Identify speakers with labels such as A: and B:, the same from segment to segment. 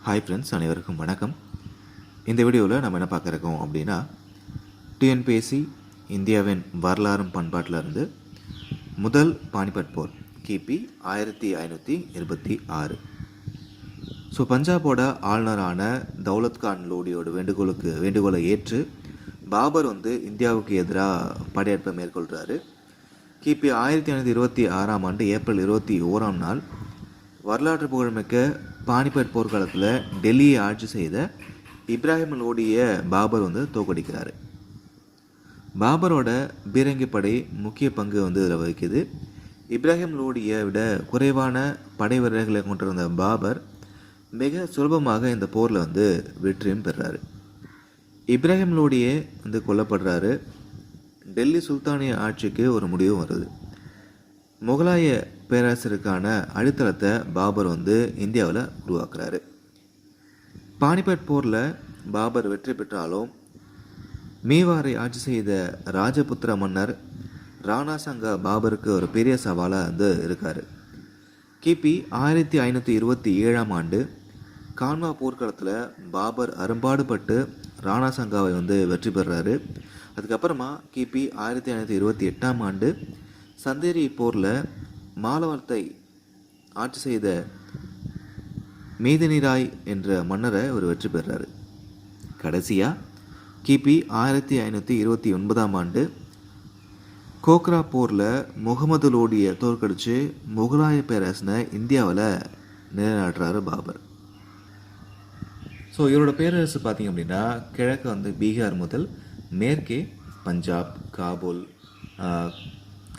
A: Hi friends, அனைவருக்கும் வணக்கம். இந்த வீடியோவில் நம்ம என்ன பார்க்க இருக்கோம் அப்படின்னா, டிஎன்பிஎஸ்சி இந்தியாவின் வரலாறும் பண்பாட்டில் இருந்து முதல் பானிபட் போர் கிபி 1526. ஸோ பஞ்சாபோட ஆளுநரான தௌலத் கான் லோடியோட வேண்டுகோளை ஏற்று பாபர் இந்தியாவுக்கு எதிராக படையெடுப்பை மேற்கொள்கிறாரு. கிபி 1526 ஆண்டு ஏப்ரல் 21 வரலாற்று புகழ்மிக்க பானிபட் போர்க்காலத்தில் டெல்லியை ஆட்சி செய்த இப்ராஹிம் லோடியை பாபர் தோற்கடிக்கிறார். பாபரோட பீரங்கி படை முக்கிய பங்கு இதில் வகிக்குது. இப்ராஹிம் லோடியை விட குறைவான படை வீரர்களை கொண்டிருந்த பாபர் மிக சுலபமாக இந்த போரில் வெற்றியும் பெறாரு. இப்ராஹிம் லோடியே கொல்லப்படுறாரு. டெல்லி சுல்தானிய ஆட்சிக்கு ஒரு முடிவும் வருது. முகலாய பேரரசருக்கான அடித்தளத்தை பாபர் இந்தியாவில் உருவாக்குறாரு. பானிபட் போரில் பாபர் வெற்றி பெற்றாலும் மீவாரை ஆட்சி செய்த ராஜபுத்திர மன்னர் ராணா சங்கா பாபருக்கு ஒரு பெரிய சவாலாக இருக்கார். கிபி 1527 ஆண்டு கான்வா போர்க்களத்தில் பாபர் அரும்பாடுபட்டு ராணா சங்காவை வெற்றி பெறுறாரு. அதுக்கப்புறமா கிபி 1528 ஆண்டு சந்தேரி போரில் மாலவத்தை ஆட்சி செய்த மீதினிராய் என்ற மன்னரை ஒரு வெற்றி பெறாரு. கடைசியாக கிபி 1529 ஆண்டு கோக்ரா போரில் முகமது லோடியை தோற்கடித்து முகலாய பேரரசனை இந்தியாவில் நிலைநாட்டுறாரு பாபர். ஸோ இவரோட பேரரசு பார்த்திங்க அப்படின்னா கிழக்கு பீகார் முதல் மேற்கே பஞ்சாப், காபூல்,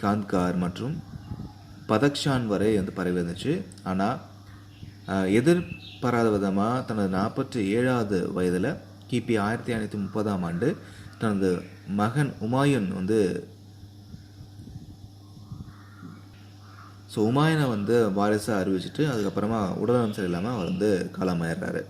A: காந்த்கார் மற்றும் பதக்ஷான் வரை பரவி இருந்துச்சு. ஆனால் எதிர்பாராத விதமாக தனது 47வது வயதில் கிபி 1530 ஆண்டு தனது மகன் உமாயூன் உமாயூனை வாரிசாக அறிவிச்சிட்டு அதுக்கப்புறமா உடல்நலம் சரியில்லாமல் அவர் காலமாயிடுறாரு.